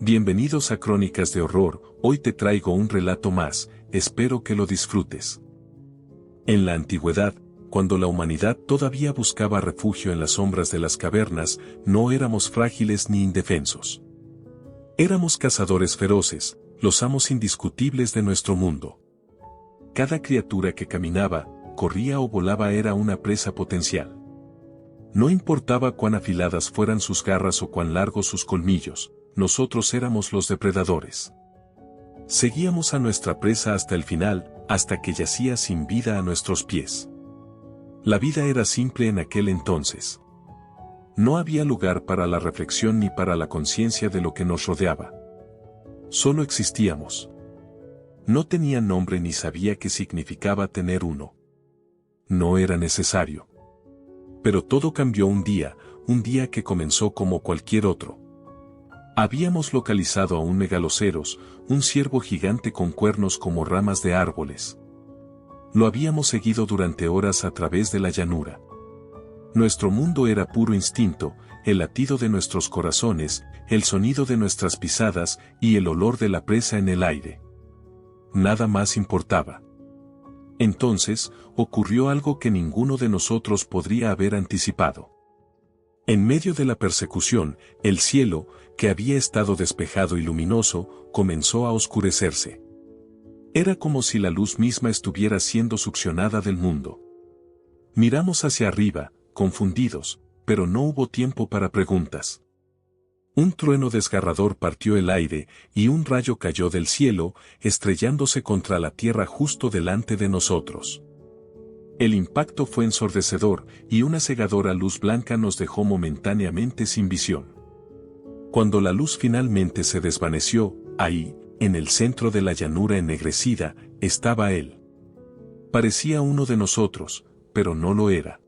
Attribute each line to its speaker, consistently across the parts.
Speaker 1: Bienvenidos a Crónicas de Horror, hoy te traigo un relato más, espero que lo disfrutes. En la antigüedad, cuando la humanidad todavía buscaba refugio en las sombras de las cavernas, no éramos frágiles ni indefensos. Éramos cazadores feroces, los amos indiscutibles de nuestro mundo. Cada criatura que caminaba, corría o volaba era una presa potencial. No importaba cuán afiladas fueran sus garras o cuán largos sus colmillos, nosotros éramos los depredadores. Seguíamos a nuestra presa hasta el final, hasta que yacía sin vida a nuestros pies. La vida era simple en aquel entonces. No había lugar para la reflexión ni para la conciencia de lo que nos rodeaba. Solo existíamos. No tenía nombre ni sabía qué significaba tener uno. No era necesario. Pero todo cambió un día que comenzó como cualquier otro. Habíamos localizado a un megaloceros, un ciervo gigante con cuernos como ramas de árboles. Lo habíamos seguido durante horas a través de la llanura. Nuestro mundo era puro instinto, el latido de nuestros corazones, el sonido de nuestras pisadas y el olor de la presa en el aire. Nada más importaba. Entonces, ocurrió algo que ninguno de nosotros podría haber anticipado. En medio de la persecución, el cielo, que había estado despejado y luminoso, comenzó a oscurecerse. Era como si la luz misma estuviera siendo succionada del mundo. Miramos hacia arriba, confundidos, pero no hubo tiempo para preguntas. Un trueno desgarrador partió el aire, y un rayo cayó del cielo, estrellándose contra la tierra justo delante de nosotros. El impacto fue ensordecedor, y una cegadora luz blanca nos dejó momentáneamente sin visión. Cuando la luz finalmente se desvaneció, ahí, en el centro de la llanura ennegrecida, estaba él. Parecía uno de nosotros, pero no lo era.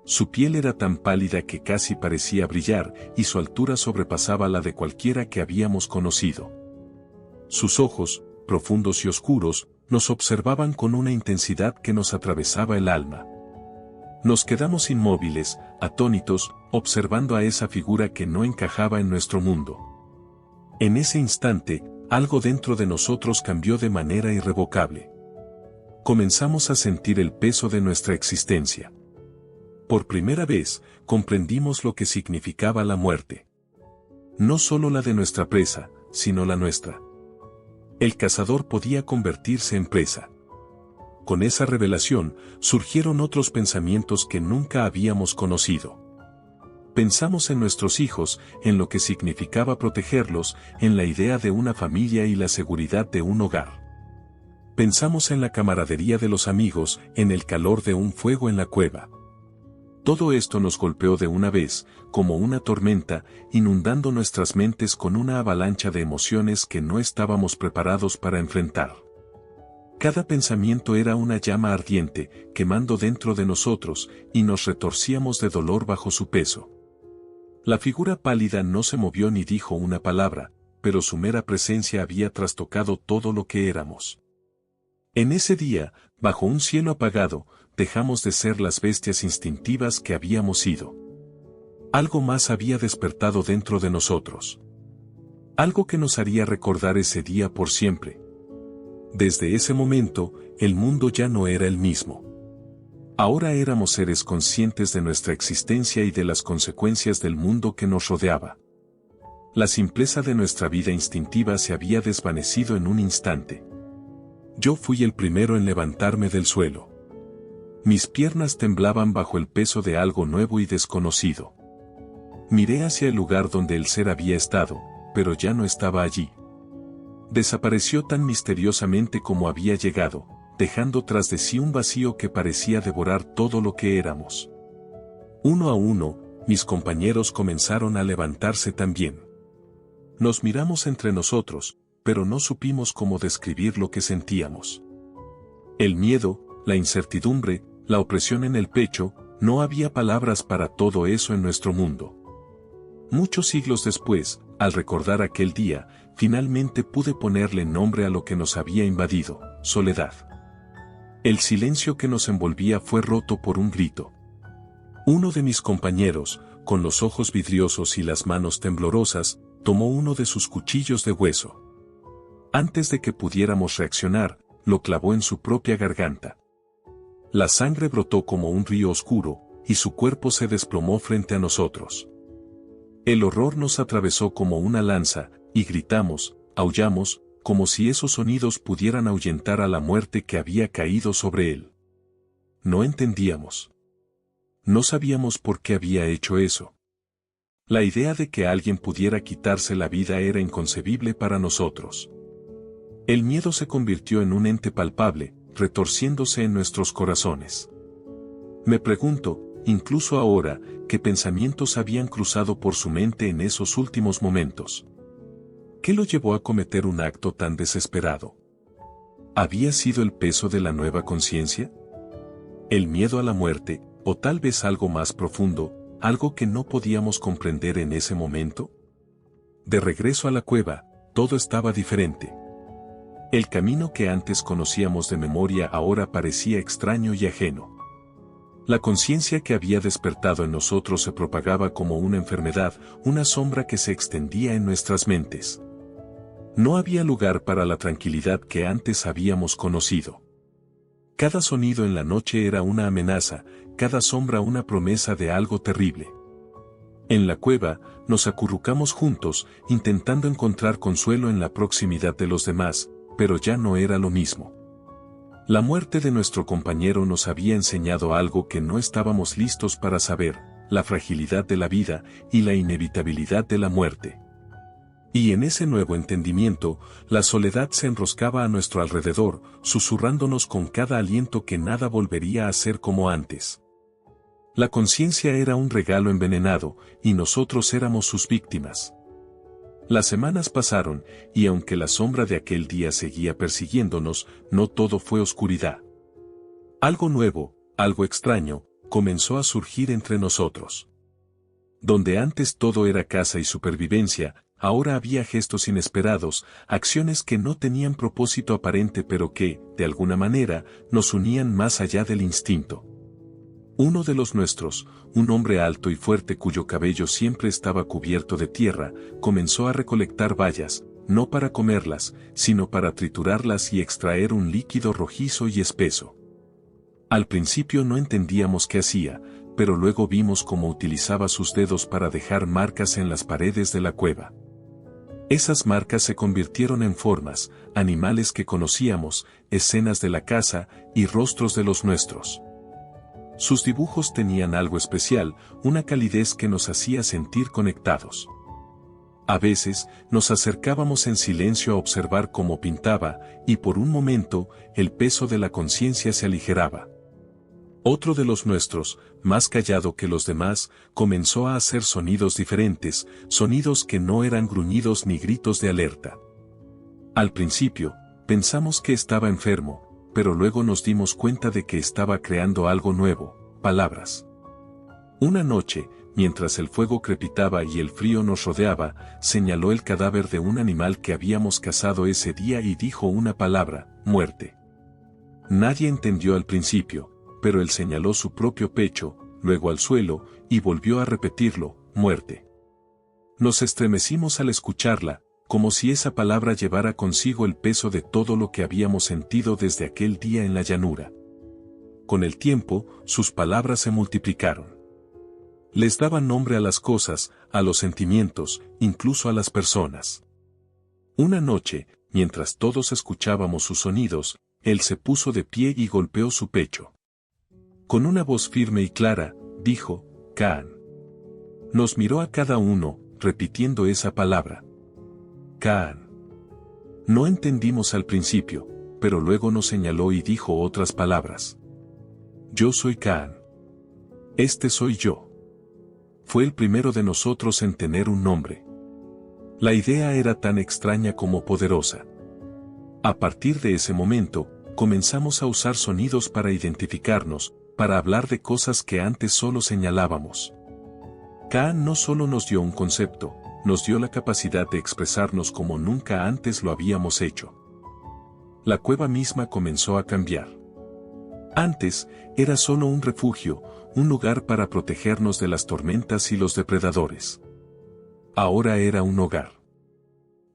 Speaker 1: Su piel era tan pálida que casi parecía brillar, y su altura sobrepasaba la de cualquiera que habíamos conocido. Sus ojos, profundos y oscuros, nos observaban con una intensidad que nos atravesaba el alma. Nos quedamos inmóviles, atónitos, observando a esa figura que no encajaba en nuestro mundo. En ese instante, algo dentro de nosotros cambió de manera irrevocable. Comenzamos a sentir el peso de nuestra existencia. Por primera vez, comprendimos lo que significaba la muerte. No solo la de nuestra presa, sino la nuestra. El cazador podía convertirse en presa. Con esa revelación, surgieron otros pensamientos que nunca habíamos conocido. Pensamos en nuestros hijos, en lo que significaba protegerlos, en la idea de una familia y la seguridad de un hogar. Pensamos en la camaradería de los amigos, en el calor de un fuego en la cueva. Todo esto nos golpeó de una vez, como una tormenta, inundando nuestras mentes con una avalancha de emociones que no estábamos preparados para enfrentar. Cada pensamiento era una llama ardiente, quemando dentro de nosotros, y nos retorcíamos de dolor bajo su peso. La figura pálida no se movió ni dijo una palabra, pero su mera presencia había trastocado todo lo que éramos. En ese día, bajo un cielo apagado, dejamos de ser las bestias instintivas que habíamos sido. Algo más había despertado dentro de nosotros. Algo que nos haría recordar ese día por siempre. Desde ese momento, el mundo ya no era el mismo. Ahora éramos seres conscientes de nuestra existencia y de las consecuencias del mundo que nos rodeaba. La simpleza de nuestra vida instintiva se había desvanecido en un instante. Yo fui el primero en levantarme del suelo. Mis piernas temblaban bajo el peso de algo nuevo y desconocido. Miré hacia el lugar donde el ser había estado, pero ya no estaba allí. Desapareció tan misteriosamente como había llegado, dejando tras de sí un vacío que parecía devorar todo lo que éramos. Uno a uno, mis compañeros comenzaron a levantarse también. Nos miramos entre nosotros, pero no supimos cómo describir lo que sentíamos. El miedo, la incertidumbre, la opresión en el pecho, no había palabras para todo eso en nuestro mundo. Muchos siglos después, al recordar aquel día, finalmente pude ponerle nombre a lo que nos había invadido: soledad. El silencio que nos envolvía fue roto por un grito. Uno de mis compañeros, con los ojos vidriosos y las manos temblorosas, tomó uno de sus cuchillos de hueso. Antes de que pudiéramos reaccionar, lo clavó en su propia garganta. La sangre brotó como un río oscuro, y su cuerpo se desplomó frente a nosotros. El horror nos atravesó como una lanza, y gritamos, aullamos, como si esos sonidos pudieran ahuyentar a la muerte que había caído sobre él. No entendíamos. No sabíamos por qué había hecho eso. La idea de que alguien pudiera quitarse la vida era inconcebible para nosotros. El miedo se convirtió en un ente palpable, retorciéndose en nuestros corazones. Me pregunto, incluso ahora, qué pensamientos habían cruzado por su mente en esos últimos momentos. ¿Qué lo llevó a cometer un acto tan desesperado? ¿Había sido el peso de la nueva conciencia? ¿El miedo a la muerte, o tal vez algo más profundo, algo que no podíamos comprender en ese momento? De regreso a la cueva, todo estaba diferente. El camino que antes conocíamos de memoria ahora parecía extraño y ajeno. La conciencia que había despertado en nosotros se propagaba como una enfermedad, una sombra que se extendía en nuestras mentes. No había lugar para la tranquilidad que antes habíamos conocido. Cada sonido en la noche era una amenaza, cada sombra una promesa de algo terrible. En la cueva, nos acurrucamos juntos, intentando encontrar consuelo en la proximidad de los demás, pero ya no era lo mismo. La muerte de nuestro compañero nos había enseñado algo que no estábamos listos para saber, la fragilidad de la vida y la inevitabilidad de la muerte. Y en ese nuevo entendimiento, la soledad se enroscaba a nuestro alrededor, susurrándonos con cada aliento que nada volvería a ser como antes. La conciencia era un regalo envenenado, y nosotros éramos sus víctimas. Las semanas pasaron, y aunque la sombra de aquel día seguía persiguiéndonos, no todo fue oscuridad. Algo nuevo, algo extraño, comenzó a surgir entre nosotros. Donde antes todo era caza y supervivencia, ahora había gestos inesperados, acciones que no tenían propósito aparente pero que, de alguna manera, nos unían más allá del instinto. Uno de los nuestros, un hombre alto y fuerte cuyo cabello siempre estaba cubierto de tierra, comenzó a recolectar bayas, no para comerlas, sino para triturarlas y extraer un líquido rojizo y espeso. Al principio no entendíamos qué hacía, pero luego vimos cómo utilizaba sus dedos para dejar marcas en las paredes de la cueva. Esas marcas se convirtieron en formas, animales que conocíamos, escenas de la casa y rostros de los nuestros. Sus dibujos tenían algo especial, una calidez que nos hacía sentir conectados. A veces, nos acercábamos en silencio a observar cómo pintaba, y por un momento, el peso de la conciencia se aligeraba. Otro de los nuestros, más callado que los demás, comenzó a hacer sonidos diferentes, sonidos que no eran gruñidos ni gritos de alerta. Al principio, pensamos que estaba enfermo, pero luego nos dimos cuenta de que estaba creando algo nuevo, palabras. Una noche, mientras el fuego crepitaba y el frío nos rodeaba, señaló el cadáver de un animal que habíamos cazado ese día y dijo una palabra, muerte. Nadie entendió al principio, pero él señaló su propio pecho, luego al suelo, y volvió a repetirlo, muerte. Nos estremecimos al escucharla, como si esa palabra llevara consigo el peso de todo lo que habíamos sentido desde aquel día en la llanura. Con el tiempo, sus palabras se multiplicaron. Les daban nombre a las cosas, a los sentimientos, incluso a las personas. Una noche, mientras todos escuchábamos sus sonidos, él se puso de pie y golpeó su pecho. Con una voz firme y clara, dijo, Kaan. Nos miró a cada uno, repitiendo esa palabra. Kaan. No entendimos al principio, pero luego nos señaló y dijo otras palabras. Yo soy Kaan. Este soy yo. Fue el primero de nosotros en tener un nombre. La idea era tan extraña como poderosa. A partir de ese momento, comenzamos a usar sonidos para identificarnos, para hablar de cosas que antes solo señalábamos. Kaan no solo nos dio un concepto, nos dio la capacidad de expresarnos como nunca antes lo habíamos hecho. La cueva misma comenzó a cambiar. Antes, era solo un refugio, un lugar para protegernos de las tormentas y los depredadores. ahora era un hogar.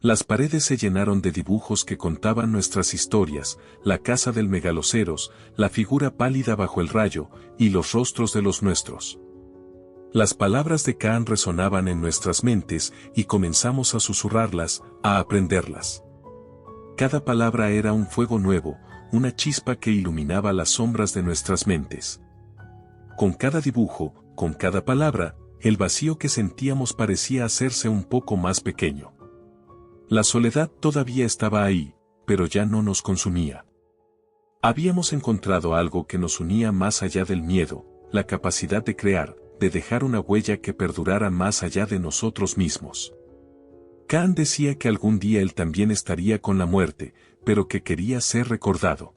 Speaker 1: Las paredes se llenaron de dibujos que contaban nuestras historias, la casa del megaloceros, la figura pálida bajo el rayo, y los rostros de los nuestros. Las palabras de Kaan resonaban en nuestras mentes y comenzamos a susurrarlas, a aprenderlas. Cada palabra era un fuego nuevo, una chispa que iluminaba las sombras de nuestras mentes. Con cada dibujo, con cada palabra, el vacío que sentíamos parecía hacerse un poco más pequeño. La soledad todavía estaba ahí, pero ya no nos consumía. Habíamos encontrado algo que nos unía más allá del miedo, la capacidad de crear, de dejar una huella que perdurara más allá de nosotros mismos. Kaan decía que algún día él también estaría con la muerte, pero que quería ser recordado.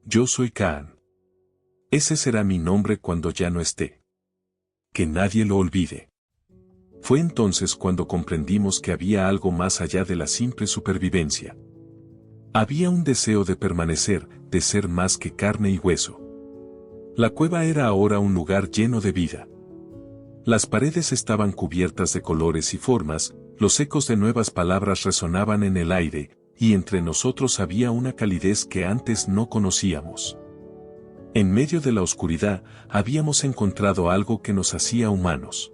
Speaker 1: Yo soy Kaan. Ese será mi nombre cuando ya no esté. Que nadie lo olvide. Fue entonces cuando comprendimos que había algo más allá de la simple supervivencia. Había un deseo de permanecer, de ser más que carne y hueso. La cueva era ahora un lugar lleno de vida. Las paredes estaban cubiertas de colores y formas, los ecos de nuevas palabras resonaban en el aire, y entre nosotros había una calidez que antes no conocíamos. En medio de la oscuridad, habíamos encontrado algo que nos hacía humanos.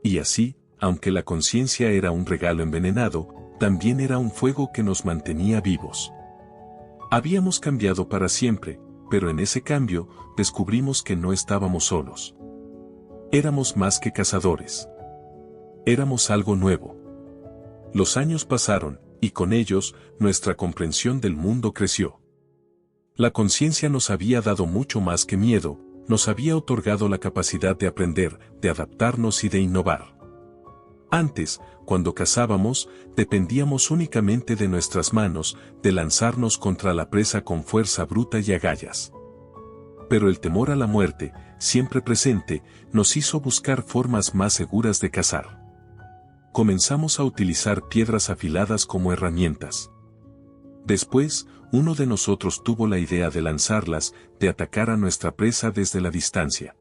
Speaker 1: Y así, aunque la conciencia era un regalo envenenado, también era un fuego que nos mantenía vivos. Habíamos cambiado para siempre, pero en ese cambio, descubrimos que no estábamos solos. Éramos más que cazadores. Éramos algo nuevo. Los años pasaron, y con ellos, nuestra comprensión del mundo creció. La conciencia nos había dado mucho más que miedo, nos había otorgado la capacidad de aprender, de adaptarnos y de innovar. Antes, cuando cazábamos, dependíamos únicamente de nuestras manos, de lanzarnos contra la presa con fuerza bruta y agallas. Pero el temor a la muerte, siempre presente, nos hizo buscar formas más seguras de cazar. Comenzamos a utilizar piedras afiladas como herramientas. Después, uno de nosotros tuvo la idea de lanzarlas, de atacar a nuestra presa desde la distancia.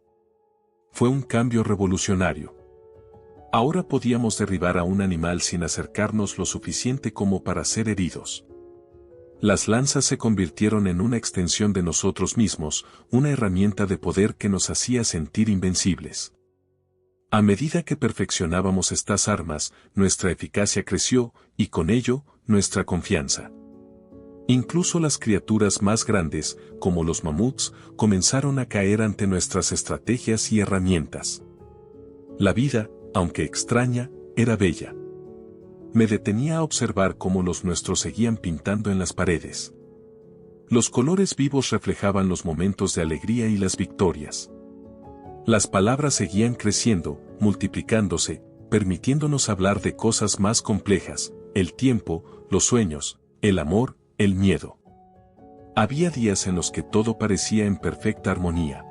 Speaker 1: Fue un cambio revolucionario. Ahora podíamos derribar a un animal sin acercarnos lo suficiente como para ser heridos. Las lanzas se convirtieron en una extensión de nosotros mismos, una herramienta de poder que nos hacía sentir invencibles. A medida que perfeccionábamos estas armas, nuestra eficacia creció, y con ello, nuestra confianza. Incluso las criaturas más grandes, como los mamuts, comenzaron a caer ante nuestras estrategias y herramientas. La vida, aunque extraña, era bella. Me detenía a observar cómo los nuestros seguían pintando en las paredes. Los colores vivos reflejaban los momentos de alegría y las victorias. Las palabras seguían creciendo, multiplicándose, permitiéndonos hablar de cosas más complejas, el tiempo, los sueños, el amor, el miedo. Había días en los que todo parecía en perfecta armonía.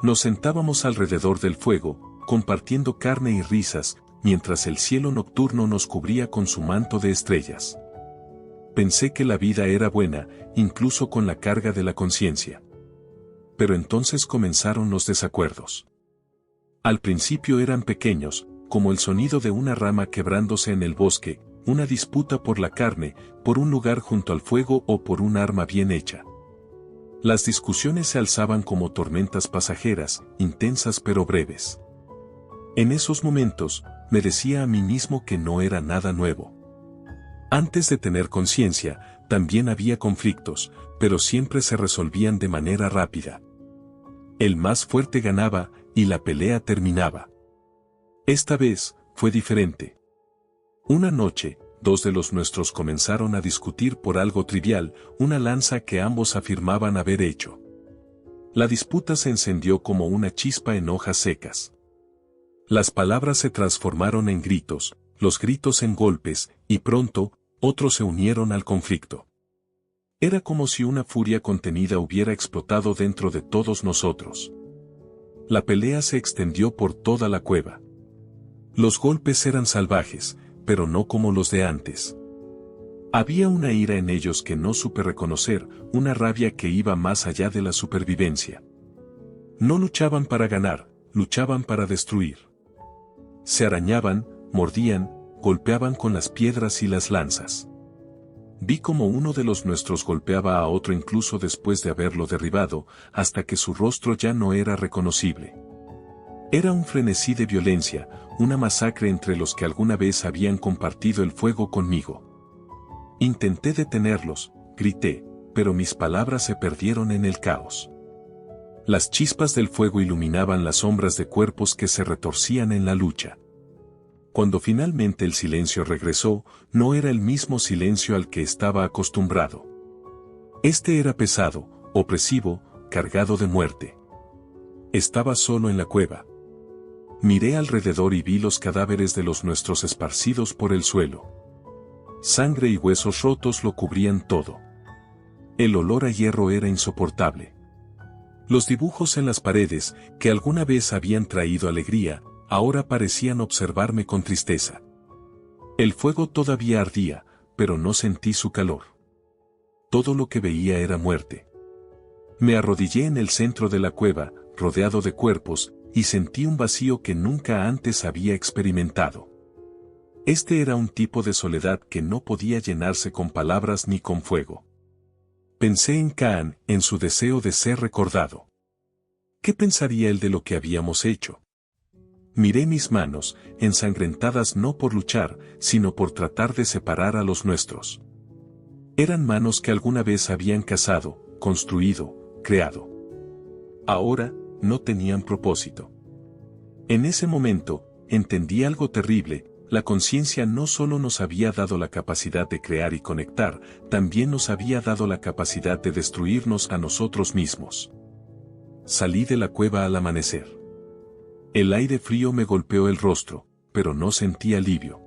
Speaker 1: Nos sentábamos alrededor del fuego, compartiendo carne y risas, mientras el cielo nocturno nos cubría con su manto de estrellas. Pensé que la vida era buena, incluso con la carga de la conciencia. Pero entonces comenzaron los desacuerdos. Al principio eran pequeños, como el sonido de una rama quebrándose en el bosque, una disputa por la carne, por un lugar junto al fuego o por un arma bien hecha. Las discusiones se alzaban como tormentas pasajeras, intensas pero breves. En esos momentos, me decía a mí mismo que no era nada nuevo. Antes de tener conciencia, también había conflictos, pero siempre se resolvían de manera rápida. El más fuerte ganaba, y la pelea terminaba. Esta vez, fue diferente. Una noche, dos de los nuestros comenzaron a discutir por algo trivial, una lanza que ambos afirmaban haber hecho. La disputa se encendió como una chispa en hojas secas. Las palabras se transformaron en gritos, los gritos en golpes, y pronto, otros se unieron al conflicto. Era como si una furia contenida hubiera explotado dentro de todos nosotros. La pelea se extendió por toda la cueva. Los golpes eran salvajes, pero no como los de antes. Había una ira en ellos que no supe reconocer, una rabia que iba más allá de la supervivencia. No luchaban para ganar, luchaban para destruir. Se arañaban, mordían, golpeaban con las piedras y las lanzas. Vi como uno de los nuestros golpeaba a otro incluso después de haberlo derribado, hasta que su rostro ya no era reconocible. Era un frenesí de violencia, una masacre entre los que alguna vez habían compartido el fuego conmigo. Intenté detenerlos, grité, pero mis palabras se perdieron en el caos. Las chispas del fuego iluminaban las sombras de cuerpos que se retorcían en la lucha. Cuando finalmente el silencio regresó, no era el mismo silencio al que estaba acostumbrado. Este era pesado, opresivo, cargado de muerte. Estaba solo en la cueva. Miré alrededor y vi los cadáveres de los nuestros esparcidos por el suelo. Sangre y huesos rotos lo cubrían todo. El olor a hierro era insoportable. Los dibujos en las paredes, que alguna vez habían traído alegría, ahora parecían observarme con tristeza. El fuego todavía ardía, pero no sentí su calor. Todo lo que veía era muerte. Me arrodillé en el centro de la cueva, rodeado de cuerpos, y sentí un vacío que nunca antes había experimentado. Este era un tipo de soledad que no podía llenarse con palabras ni con fuego. Pensé en Caán, en su deseo de ser recordado. ¿Qué pensaría él de lo que habíamos hecho? Miré mis manos, ensangrentadas no por luchar, sino por tratar de separar a los nuestros. Eran manos que alguna vez habían cazado, construido, creado. Ahora, no tenían propósito. En ese momento, entendí algo terrible: la conciencia no solo nos había dado la capacidad de crear y conectar, también nos había dado la capacidad de destruirnos a nosotros mismos. Salí de la cueva al amanecer. El aire frío me golpeó el rostro, pero no sentí alivio.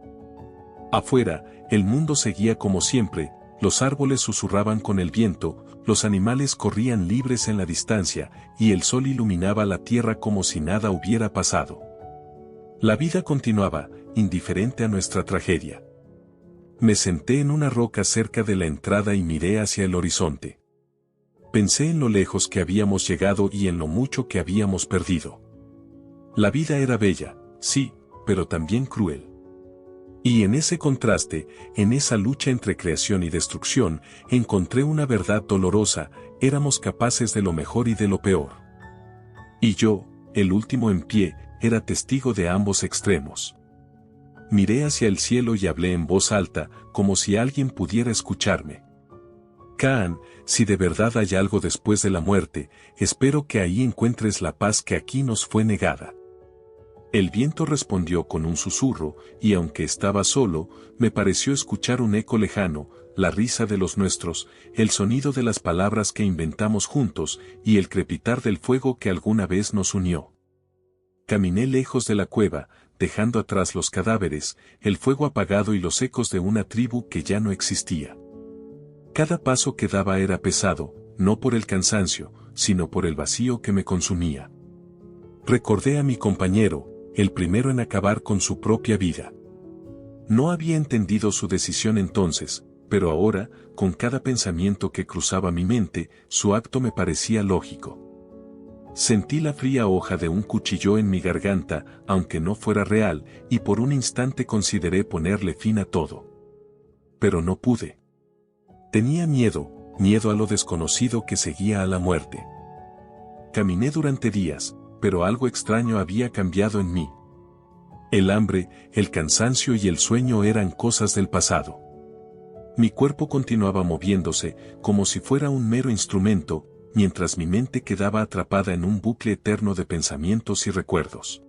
Speaker 1: Afuera, el mundo seguía como siempre, los árboles susurraban con el viento, los animales corrían libres en la distancia, y el sol iluminaba la tierra como si nada hubiera pasado. La vida continuaba, indiferente a nuestra tragedia. Me senté en una roca cerca de la entrada y miré hacia el horizonte. Pensé en lo lejos que habíamos llegado y en lo mucho que habíamos perdido. La vida era bella, sí, pero también cruel. Y en ese contraste, en esa lucha entre creación y destrucción, encontré una verdad dolorosa: éramos capaces de lo mejor y de lo peor. Y yo, el último en pie, era testigo de ambos extremos. Miré hacia el cielo y hablé en voz alta, como si alguien pudiera escucharme. Caán, si de verdad hay algo después de la muerte, espero que ahí encuentres la paz que aquí nos fue negada. El viento respondió con un susurro, y aunque estaba solo, me pareció escuchar un eco lejano, la risa de los nuestros, el sonido de las palabras que inventamos juntos, y el crepitar del fuego que alguna vez nos unió. Caminé lejos de la cueva, dejando atrás los cadáveres, el fuego apagado y los ecos de una tribu que ya no existía. Cada paso que daba era pesado, no por el cansancio, sino por el vacío que me consumía. Recordé a mi compañero, el primero en acabar con su propia vida. No había entendido su decisión entonces, pero ahora, con cada pensamiento que cruzaba mi mente, su acto me parecía lógico. Sentí la fría hoja de un cuchillo en mi garganta, aunque no fuera real, y por un instante consideré ponerle fin a todo. Pero no pude. Tenía miedo a lo desconocido que seguía a la muerte. Caminé durante días, pero algo extraño había cambiado en mí. El hambre, el cansancio y el sueño eran cosas del pasado. Mi cuerpo continuaba moviéndose, como si fuera un mero instrumento, mientras mi mente quedaba atrapada en un bucle eterno de pensamientos y recuerdos.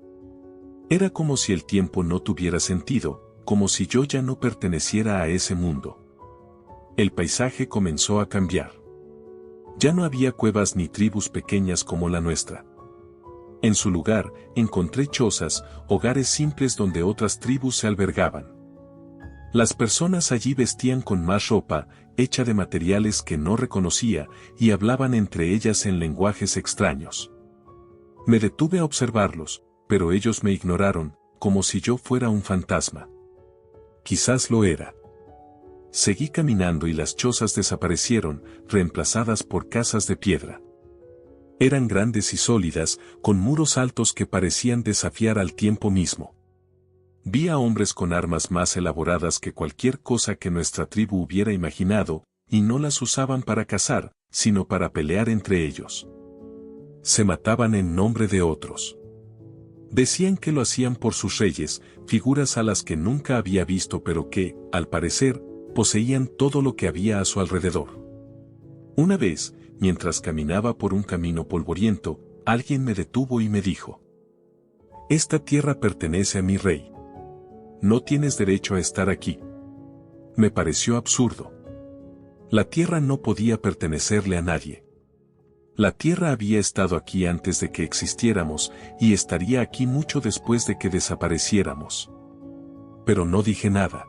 Speaker 1: Era como si el tiempo no tuviera sentido, como si yo ya no perteneciera a ese mundo. El paisaje comenzó a cambiar. Ya no había cuevas ni tribus pequeñas como la nuestra. En su lugar, encontré chozas, hogares simples donde otras tribus se albergaban. Las personas allí vestían con más ropa, hecha de materiales que no reconocía, y hablaban entre ellas en lenguajes extraños. Me detuve a observarlos, pero ellos me ignoraron, como si yo fuera un fantasma. Quizás lo era. Seguí caminando y las chozas desaparecieron, reemplazadas por casas de piedra. Eran grandes y sólidas, con muros altos que parecían desafiar al tiempo mismo. Vi a hombres con armas más elaboradas que cualquier cosa que nuestra tribu hubiera imaginado, y no las usaban para cazar, sino para pelear entre ellos. Se mataban en nombre de otros. Decían que lo hacían por sus reyes, figuras a las que nunca había visto pero que, al parecer, poseían todo lo que había a su alrededor. Una vez, mientras caminaba por un camino polvoriento, alguien me detuvo y me dijo: «Esta tierra pertenece a mi rey. No tienes derecho a estar aquí». Me pareció absurdo. La tierra no podía pertenecerle a nadie. La tierra había estado aquí antes de que existiéramos, y estaría aquí mucho después de que desapareciéramos. Pero no dije nada.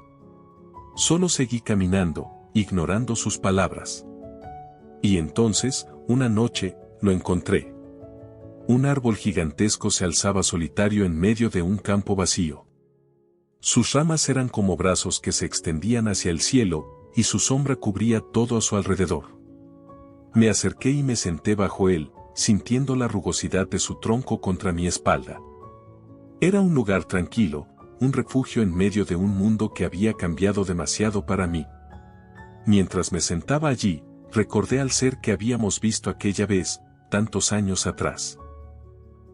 Speaker 1: Solo seguí caminando, ignorando sus palabras. Y entonces, una noche, lo encontré. Un árbol gigantesco se alzaba solitario en medio de un campo vacío. Sus ramas eran como brazos que se extendían hacia el cielo, y su sombra cubría todo a su alrededor. Me acerqué y me senté bajo él, sintiendo la rugosidad de su tronco contra mi espalda. Era un lugar tranquilo, un refugio en medio de un mundo que había cambiado demasiado para mí. Mientras me sentaba allí, recordé al ser que habíamos visto aquella vez, tantos años atrás.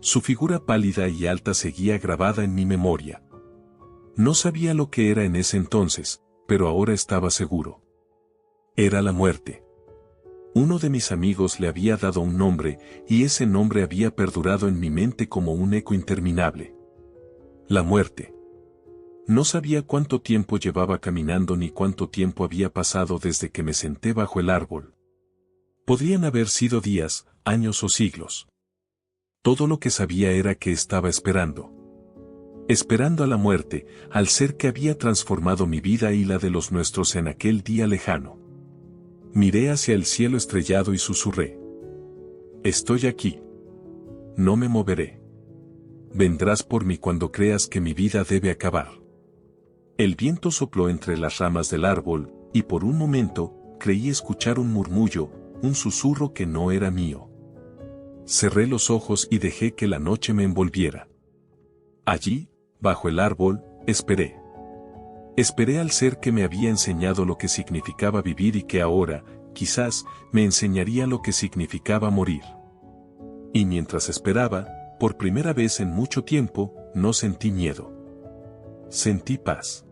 Speaker 1: Su figura pálida y alta seguía grabada en mi memoria. No sabía lo que era en ese entonces, pero ahora estaba seguro. Era la muerte. Uno de mis amigos le había dado un nombre, y ese nombre había perdurado en mi mente como un eco interminable. La muerte. No sabía cuánto tiempo llevaba caminando ni cuánto tiempo había pasado desde que me senté bajo el árbol. Podrían haber sido días, años o siglos. Todo lo que sabía era que estaba esperando. Esperando a la muerte, al ser que había transformado mi vida y la de los nuestros en aquel día lejano. Miré hacia el cielo estrellado y susurré: «Estoy aquí. No me moveré. Vendrás por mí cuando creas que mi vida debe acabar». El viento sopló entre las ramas del árbol, y por un momento, creí escuchar un murmullo, un susurro que no era mío. Cerré los ojos y dejé que la noche me envolviera. Allí, bajo el árbol, esperé. Esperé al ser que me había enseñado lo que significaba vivir y que ahora, quizás, me enseñaría lo que significaba morir. Y mientras esperaba, por primera vez en mucho tiempo, no sentí miedo. Sentí paz.